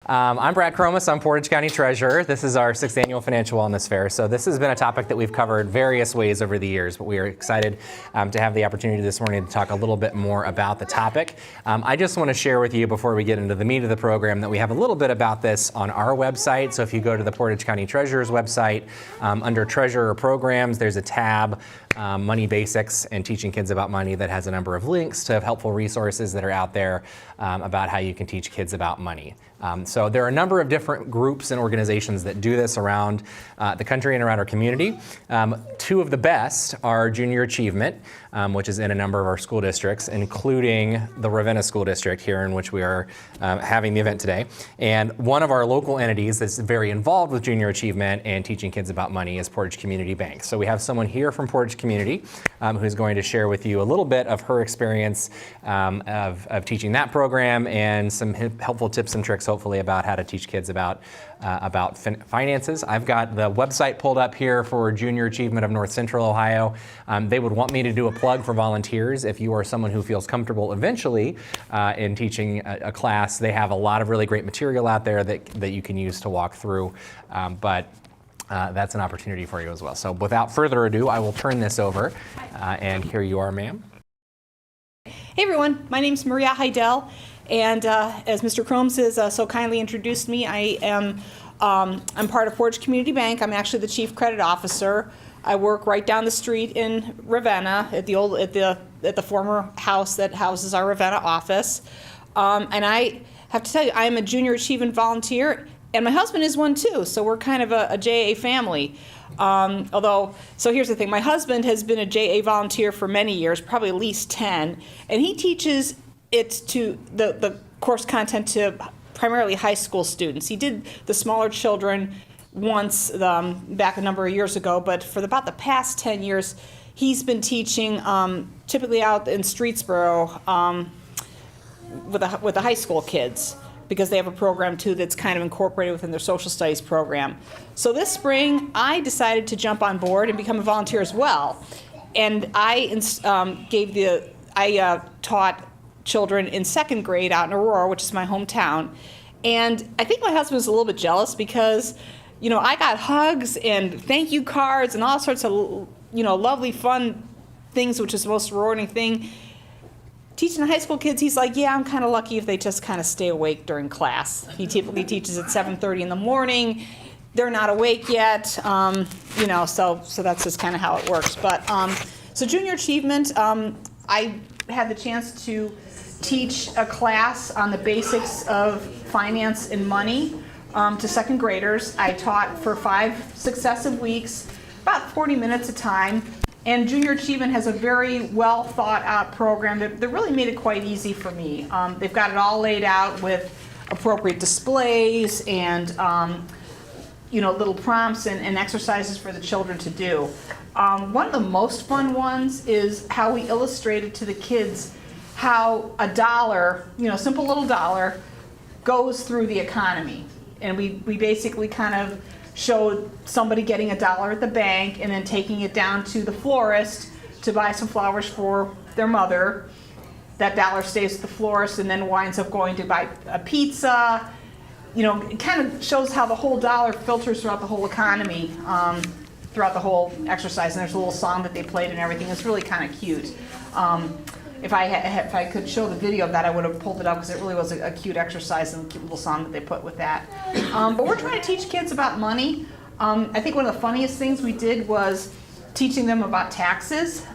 I'm Brad Kromas. I'm Portage County Treasurer. This is our 6th annual Financial Wellness Fair. So this has been a topic that we've covered various ways over the years, but we are excited to have the opportunity this morning to talk a little bit more about the topic. I just want to share with you before we get into the meat of the program that we have a little bit about this on our website. So if you go to the Portage County Treasurer's website, under Treasurer Programs, there's a tab, Money Basics and Teaching Kids About Money, that has a number of links to helpful resources that are out there about how you can teach kids about money. So there are a number of different groups and organizations that do this around the country and around our community. Two of the best are Junior Achievement, which is in a number of our school districts, including the Ravenna School District here in which we are having the event today. And one of our local entities that's very involved with Junior Achievement and teaching kids about money is Portage Community Bank. So we have someone here from Portage Community who's going to share with you a little bit of her experience of teaching that program and some helpful tips and tricks, hopefully, about how to teach kids about finances. I've got the website pulled up here for Junior Achievement of North Central Ohio. They would want me to do a plug for volunteers. If you are someone who feels comfortable eventually in teaching a class, they have a lot of really great material out there that you can use to walk through. But that's an opportunity for you as well. So without further ado, I will turn this over. And here you are, ma'am. Hey everyone, my name's Maria Heidel, and as Mr. Kromas has so kindly introduced me, I'm part of Portage Community Bank. I'm actually the Chief Credit Officer. I work right down the street in Ravenna at the former house that houses our Ravenna office. And I have to tell you, I'm a Junior Achievement volunteer, and my husband is one too, so we're kind of a JA family. So here's the thing, my husband has been a JA volunteer for many years, probably at least 10, and he teaches it to the course content to primarily high school students. He did the smaller children once back a number of years ago, but for about the past 10 years, he's been teaching typically out in Streetsboro with the high school kids, because they have a program too that's kind of incorporated within their social studies program. So this spring, I decided to jump on board and become a volunteer as well. And I taught children in 2nd grade out in Aurora, which is my hometown. And I think my husband was a little bit jealous because, you know, I got hugs and thank you cards and all sorts of, you know, lovely, fun things, which is the most rewarding thing. Teaching the high school kids, he's like, yeah, I'm kind of lucky if they just kind of stay awake during class. He typically teaches at 7:30 in the morning. They're not awake yet, you know, so that's just kind of how it works. But so Junior Achievement, I had the chance to teach a class on the basics of finance and money to 2nd graders. I taught for 5 successive weeks, about 40 minutes a time. And Junior Achievement has a very well thought out program that really made it quite easy for me. They've got it all laid out with appropriate displays and you know, little prompts and exercises for the children to do. One of the most fun ones is how we illustrated to the kids how a dollar, you know, simple little dollar, goes through the economy. And we basically kind of showed somebody getting $1 at the bank and then taking it down to the florist to buy some flowers for their mother. That dollar stays with the florist and then winds up going to buy a pizza. You know, it kind of shows how the whole dollar filters throughout the whole economy, throughout the whole exercise. And there's a little song that they played and everything. It's really kind of cute. If I could show the video of that, I would have pulled it up because it really was a cute exercise and a cute little song that they put with that. But we're trying to teach kids about money. I think one of the funniest things we did was teaching them about taxes.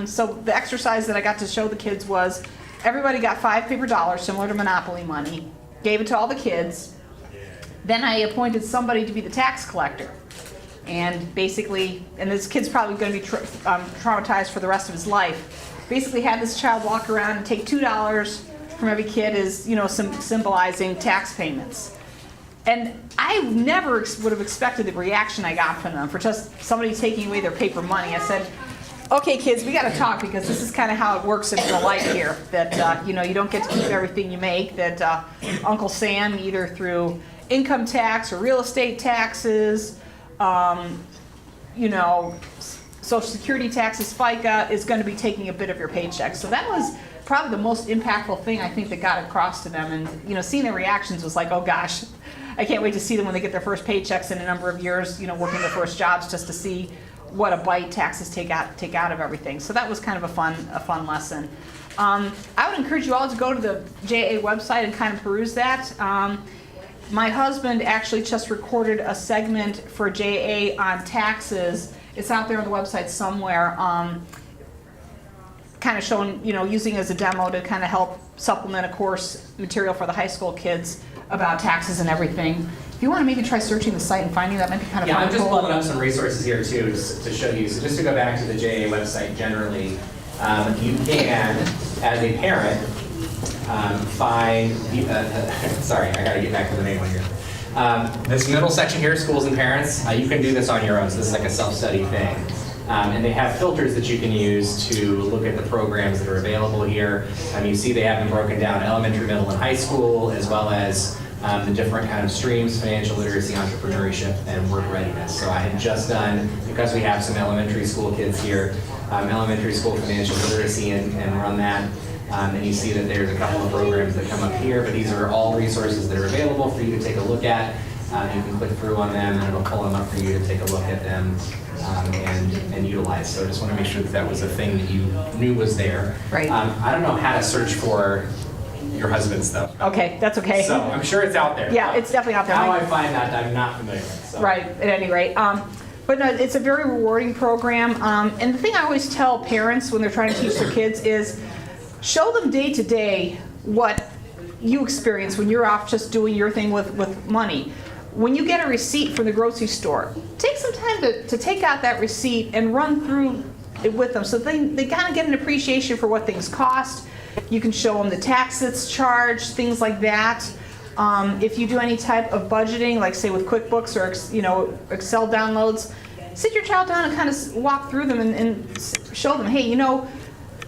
So the exercise that I got to show the kids was everybody got 5 paper dollars, similar to Monopoly money, gave it to all the kids. Then I appointed somebody to be the tax collector. And basically, and this kid's probably going to be traumatized for the rest of his life, basically had this child walk around and take $2 from every kid as, you know, symbolizing tax payments. And I never would have expected the reaction I got from them for just somebody taking away their paper money. I said, okay, kids, we got to talk because this is kind of how it works in real life here. That, you know, you don't get to keep everything you make. That Uncle Sam, either through income tax or real estate taxes, you know, Social Security taxes, FICA, is going to be taking a bit of your paycheck. So that was probably the most impactful thing I think that got across to them. And, you know, seeing their reactions was like, oh gosh, I can't wait to see them when they get their first paychecks in a number of years, working their first jobs, just to see what a bite taxes take out of everything. So that was kind of a fun lesson. I would encourage you all to go to the JA website and kind of peruse that. My husband actually just recorded a segment for JA on taxes. It's out there on the website somewhere, kind of showing, using as a demo to kind of help supplement a course material for the high school kids about taxes and everything. If you want to maybe try searching the site and finding that, might be kind of fun. I'm just pulling up some resources here too to show you. So just to go back to the JA website generally, you can, as a parent, find, sorry, I gotta get back to the main one here. This middle section here, schools and parents, you can do this on your own, so this is like a self-study thing. And they have filters that you can use to look at the programs that are available here. You see they have them broken down elementary, middle, and high school, as well as the different kind of streams: financial literacy, entrepreneurship, and work readiness. So I had just done, because we have some elementary school kids here, elementary school financial literacy and run that. And you see that there's a couple of programs that come up here, but these are all resources that are available for you to take a look at. You can click through on them and it'll pull them up for you to take a look at them and utilize. So I just want to make sure that that was a thing that you knew was there. Right. I don't know how to search for your husband's stuff. Okay, that's okay. So I'm sure it's out there. Yeah, it's definitely out there. How I find that, I'm not familiar with. So. Right, at any rate. But no, it's a very rewarding program. And the thing I always tell parents when they're trying to teach their kids is show them day to day what you experience when you're off just doing your thing with money. When you get a receipt from the grocery store, take some time to take out that receipt and run through it with them so they kind of get an appreciation for what things cost. You can show them the tax that's charged, things like that. If you do any type of budgeting, like say with QuickBooks or Excel downloads, sit your child down and kind of walk through them and show them, hey,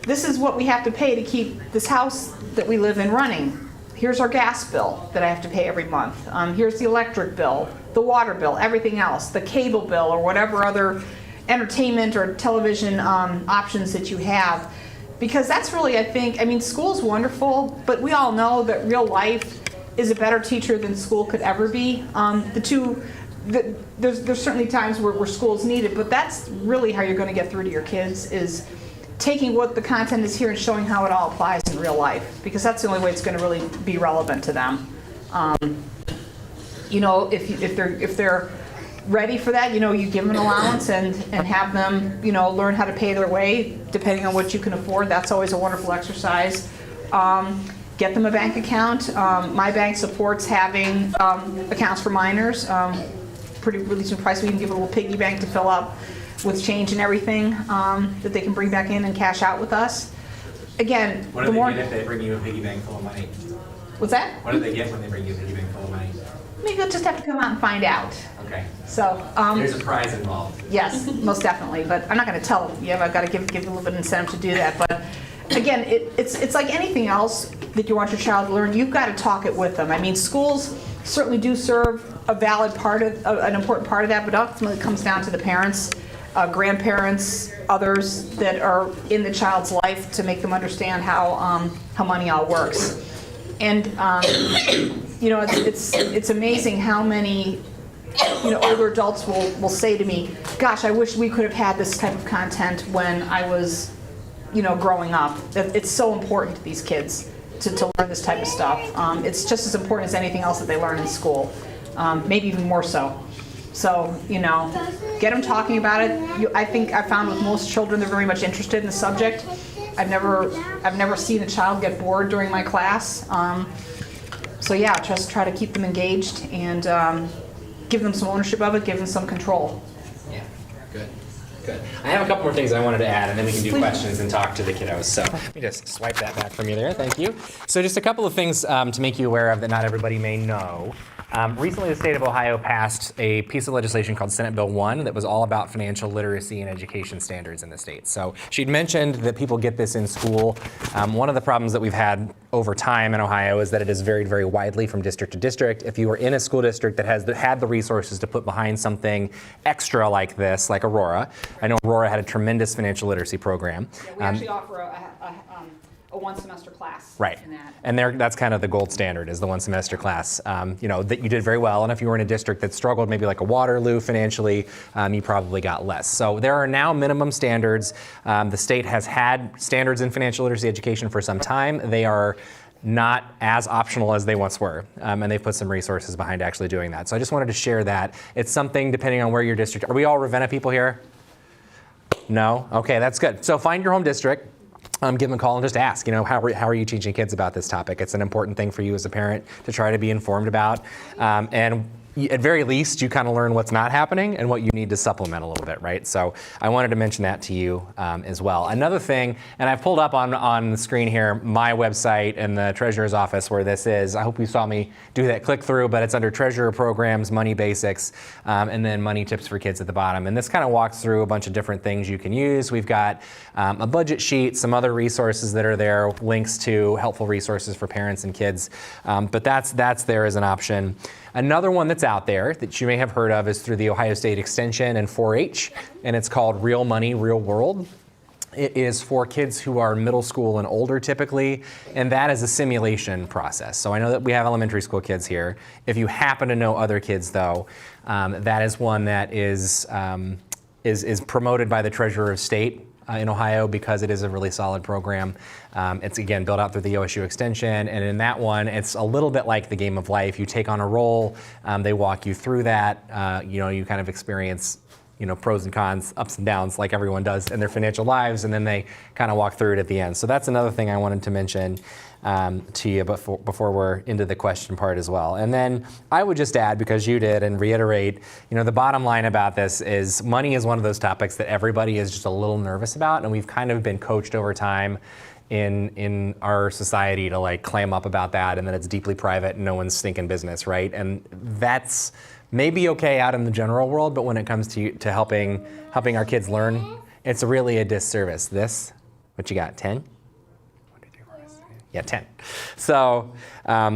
this is what we have to pay to keep this house that we live in running. Here's our gas bill that I have to pay every month. Here's the electric bill, the water bill, everything else, the cable bill, or whatever other entertainment or television options that you have. Because that's really, I think, school's wonderful, but we all know that real life is a better teacher than school could ever be. There's certainly times where school's needed, but that's really how you're going to get through to your kids, is taking what the content is here and showing how it all applies in real life, because that's the only way it's going to really be relevant to them. If they're ready for that, you give them an allowance and have them, learn how to pay their way depending on what you can afford. That's always a wonderful exercise. Get them a bank account. My bank supports having accounts for minors. Pretty reasonable price. We can give a little piggy bank to fill up with change and everything that they can bring back in and cash out with us. Again, what do they get if they bring you a piggy bank full of money? What's that? What do they get when they bring you a piggy bank full of money? Maybe they'll just have to come out and find out. Okay. So there's a prize involved. Yes, most definitely. But I'm not going to tell them. I've got to give a little bit of incentive to do that. But again, it's like anything else that you want your child to learn. You've got to talk it with them. Schools certainly do serve a valid part of an important part of that, but ultimately it comes down to the parents, grandparents, others that are in the child's life to make them understand how money all works. And it's amazing how many older adults will say to me, "Gosh, I wish we could have had this type of content when I was growing up." It's so important to these kids to learn this type of stuff. It's just as important as anything else that they learn in school, maybe even more so. So, get them talking about it. I think I found with most children, they're very much interested in the subject. I've never seen a child get bored during my class. So yeah, just try to keep them engaged and give them some ownership of it, give them some control. Yeah, good. I have a couple more things I wanted to add, and then we can do questions and talk to the kiddos. So let me just swipe that back from you there. Thank you. So just a couple of things to make you aware of that not everybody may know. Recently, the state of Ohio passed a piece of legislation called Senate Bill 1 that was all about financial literacy and education standards in the state. So she'd mentioned that people get this in school. One of the problems that we've had over time in Ohio is that it has varied very widely from district to district. If you are in a school district that has had the resources to put behind something extra like this, like Aurora, I know Aurora had a tremendous financial literacy program. Yeah, we actually offer a one semester class. Right. In that. And that's kind of the gold standard, is the one semester class. That you did very well. And if you were in a district that struggled, maybe like a Waterloo financially, you probably got less. So there are now minimum standards. The state has had standards in financial literacy education for some time. They are not as optional as they once were. And they've put some resources behind actually doing that. So I just wanted to share that. It's something depending on where your district, are we all Ravenna people here? No? Okay, that's good. So find your home district. Give them a call and just ask, how are you teaching kids about this topic? It's an important thing for you as a parent to try to be informed about. And at very least, you kind of learn what's not happening and what you need to supplement a little bit, right? So I wanted to mention that to you as well. Another thing, and I've pulled up on the screen here my website and the treasurer's office where this is. I hope you saw me do that click through, but it's under treasurer programs, money basics, and then money tips for kids at the bottom. And this kind of walks through a bunch of different things you can use. We've got a budget sheet, some other resources that are there, links to helpful resources for parents and kids. But that's there as an option. Another one that's out there that you may have heard of is through the Ohio State Extension and 4-H, and it's called Real Money, Real World. It is for kids who are middle school and older typically, and that is a simulation process. So I know that we have elementary school kids here. If you happen to know other kids though, that is one that is promoted by the Treasurer of State in Ohio because it is a really solid program. It's again built out through the OSU Extension, and in that one, it's a little bit like the Game of Life. You take on a role, they walk you through that. You kind of experience pros and cons, ups and downs, like everyone does in their financial lives, and then they kind of walk through it at the end. So that's another thing I wanted to mention to you before we're into the question part as well. And then I would just add, because you did, and reiterate, the bottom line about this is money is one of those topics that everybody is just a little nervous about, and we've kind of been coached over time in our society to like clam up about that, and that it's deeply private and no one's stinking business, right? And that's maybe okay out in the general world, but when it comes to helping our kids learn, it's really a disservice. This, what you got, 10? 1, 2, 3, 4, 5, 6, 7. Yeah, 10. So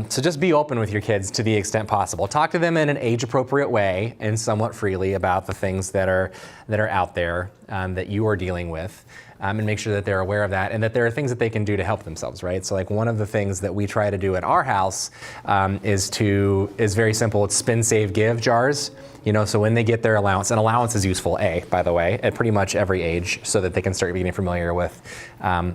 just be open with your kids to the extent possible. Talk to them in an age-appropriate way and somewhat freely about the things that are out there that you are dealing with. And make sure that they're aware of that, and that there are things that they can do to help themselves, right? So like one of the things that we try to do at our house is very simple. It's spend, save, give jars. So when they get their allowance, and allowance is useful, by the way, at pretty much every age, so that they can start getting familiar with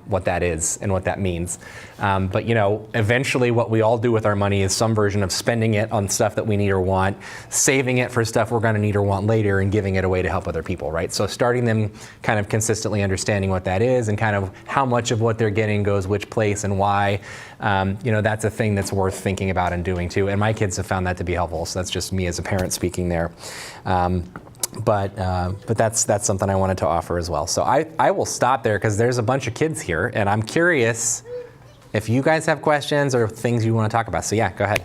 what that is and what that means. But eventually what we all do with our money is some version of spending it on stuff that we need or want, saving it for stuff we're gonna need or want later, and giving it away to help other people, right? So starting them kind of consistently understanding what that is and kind of how much of what they're getting goes which place and why, that's a thing that's worth thinking about and doing too. And my kids have found that to be helpful. So that's just me as a parent speaking there. But that's something I wanted to offer as well. So I will stop there because there's a bunch of kids here, and I'm curious if you guys have questions or things you want to talk about. So yeah, go ahead.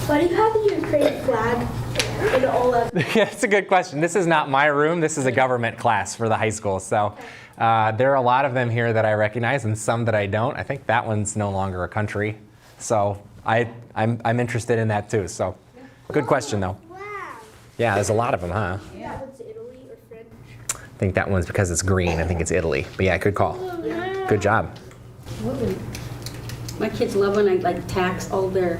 Why do you have the Ukraine flag in all of Yeah, it's a good question. This is not my room. This is a government class for the high school. So there are a lot of them here that I recognize and some that I don't. I think that one's no longer a country. So I'm interested in that too. So good question though. Wow. Yeah, there's a lot of them, huh? Yeah. That one's Italy or French. I think that one's because it's green. I think it's Italy. But yeah, good call. Good job. My kids love when I tax all their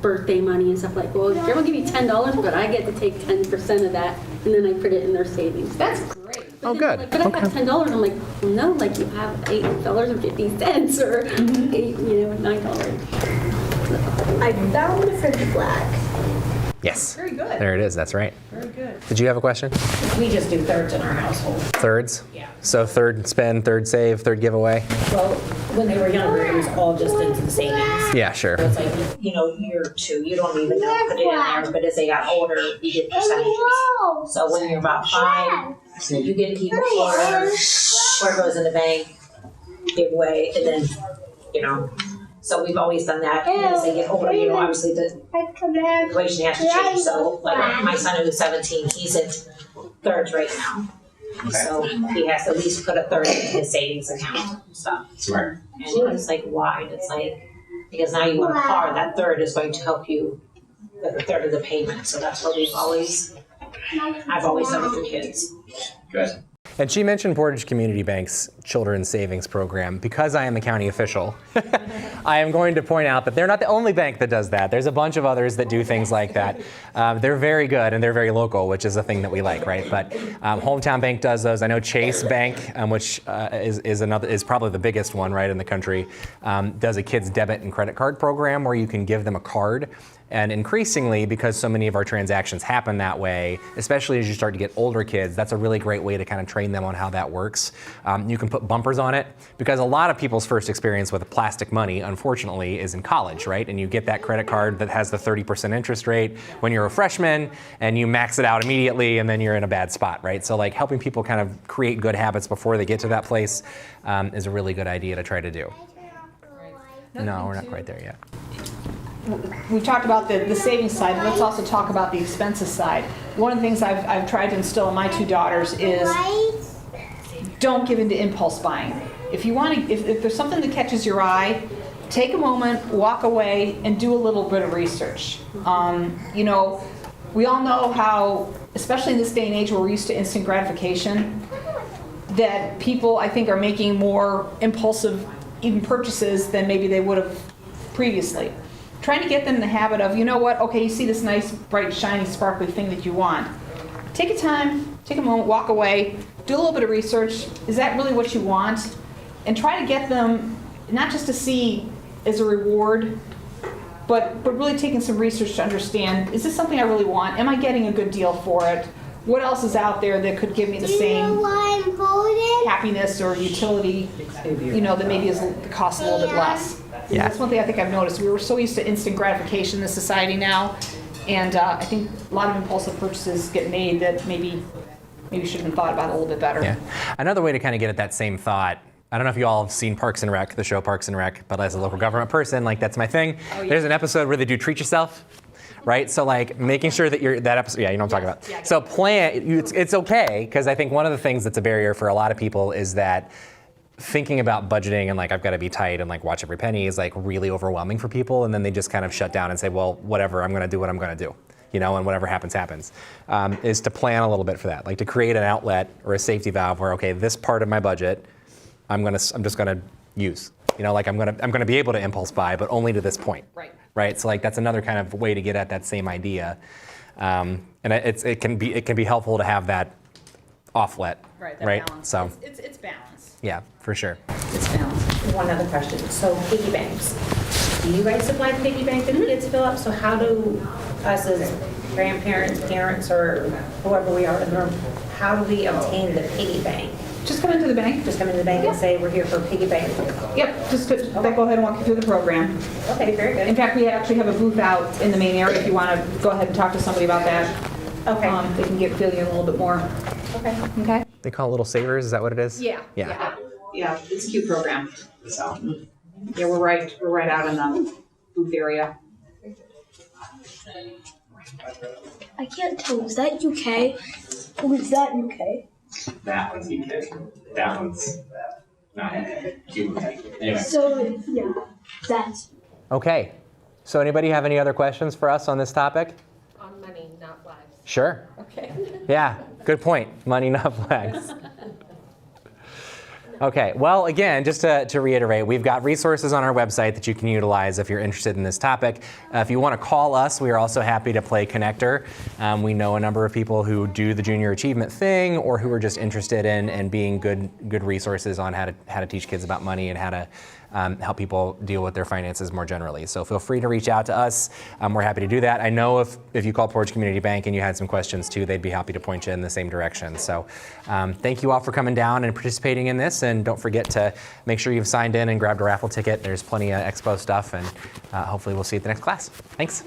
birthday money and stuff like, well, Jerry will give you $10, but I get to take 10% of that, and then I put it in their savings. That's great. Oh, good. But I have $10. I'm like, well, no, you have $8.50 or $9. I found the French flag. Yes. Very good. There it is. That's right. Very good. Did you have a question? We just do thirds in our household. Thirds? Yeah. So third spend, third save, third giveaway? Well, when they were younger, it was all just into the savings. Yeah, sure. So it's like, year 2, you don't even know to put it in there, but as they got older, you get percentages. So when you're about 5, you get to keep a quarter goes in the bank, give away, and then, so we've always done that. And as they get older, obviously the equation has to change. So like my son who's 17, he's at thirds right now. So he has to at least put a third into his savings account and stuff. Smart. And it's like, why? And it's like, because now you want a car, that third is going to help you with a third of the payment. So that's what I've always done it for kids. Good. And she mentioned Portage Community Bank's children's savings program, because I am the county official, I am going to point out that they're not the only bank that does that. There's a bunch of others that do things like that. They're very good and they're very local, which is a thing that we like, right? But Hometown Bank does those. I know Chase Bank, which is probably the biggest one, right, in the country, does a kids debit and credit card program where you can give them a card. And increasingly, because so many of our transactions happen that way, especially as you start to get older kids, that's a really great way to kind of train them on how that works. You can put bumpers on it, because a lot of people's first experience with plastic money, unfortunately, is in college, right? And you get that credit card that has the 30% interest rate when you're a freshman, and you max it out immediately, and then you're in a bad spot, right? So like helping people kind of create good habits before they get to that place is a really good idea to try to do. No, we're not quite there yet. We talked about the savings side, but let's also talk about the expenses side. One of the things I've tried to instill in my two daughters is don't give into impulse buying. If you want to, if there's something that catches your eye, take a moment, walk away, and do a little bit of research. You know, we all know how, especially in this day and age where we're used to instant gratification, that people, I think, are making more impulsive even purchases than maybe they would have previously. Trying to get them in the habit of, you know what, okay, you see this nice, bright, shiny, sparkly thing that you want. Take a time, take a moment, walk away, do a little bit of research. Is that really what you want? And try to get them, not just to see as a reward, but really taking some research to understand, is this something I really want? Am I getting a good deal for it? What else is out there that could give me the same happiness or utility, you know, that maybe costs a little bit less? Yeah. That's one thing I think I've noticed. We were so used to instant gratification in this society now, and I think a lot of impulsive purchases get made that maybe should have been thought about a little bit better. Yeah. Another way to kind of get at that same thought, I don't know if you all have seen Parks and Rec, the show Parks and Rec, but as a local government person, like that's my thing. Oh, yeah. There's an episode where they do treat yourself, right? So like making sure that that episode, yeah, you know what I'm talking about. Yeah. So it's okay, because I think one of the things that's a barrier for a lot of people is that thinking about budgeting and like I've got to be tight and like watch every penny is like really overwhelming for people, and then they just kind of shut down and say, well, whatever, I'm going to do what I'm going to do, you know, and whatever happens, happens. Is to plan a little bit for that, like to create an outlet or a safety valve where, okay, this part of my budget, I'm just going to use, you know, like I'm going to be able to impulse buy, but only to this point. Right. So like that's another kind of way to get at that same idea, and it can be helpful to have that offlet. Right. Balance. So it's balance. yeah, for sure. It's balance. One other question. So piggy banks. Do you guys supply piggy bank that the kids fill up? So how do us as grandparents, parents, or whoever we are in the room, how do we obtain the piggy bank? Just come into the bank. Just come into the bank and say, we're here for a piggy bank? Yep, just go ahead and walk you through the program. Okay, very good. In fact, we actually have a booth out in the main area if you want to go ahead and talk to somebody about that. Okay. They can feel you a little bit more. Okay. Okay? They call it Little Savers, is that what it is? Yeah. Yeah, it's a cute program. So, yeah, we're right out in the booth area. I can't tell. Is that UK? Or is that UK? That one's UK. That one's not UK. Anyway. So, yeah, that's. Okay. So anybody have any other questions for us on this topic? On money, not lives. Sure. Okay. Yeah, good point. Money, not flags. Okay, well, again, just to reiterate, we've got resources on our website that you can utilize if you're interested in this topic. If you want to call us, we are also happy to play connector. We know a number of people who do the junior achievement thing, or who are just interested in being good resources on how to teach kids about money and how to help people deal with their finances more generally. So feel free to reach out to us. We're happy to do that. I know if you called Portage Community Bank and you had some questions too, they'd be happy to point you in the same direction. So thank you all for coming down and participating in this, and don't forget to make sure you've signed in and grabbed a raffle ticket. There's plenty of expo stuff, and hopefully we'll see you at the next class. Thanks.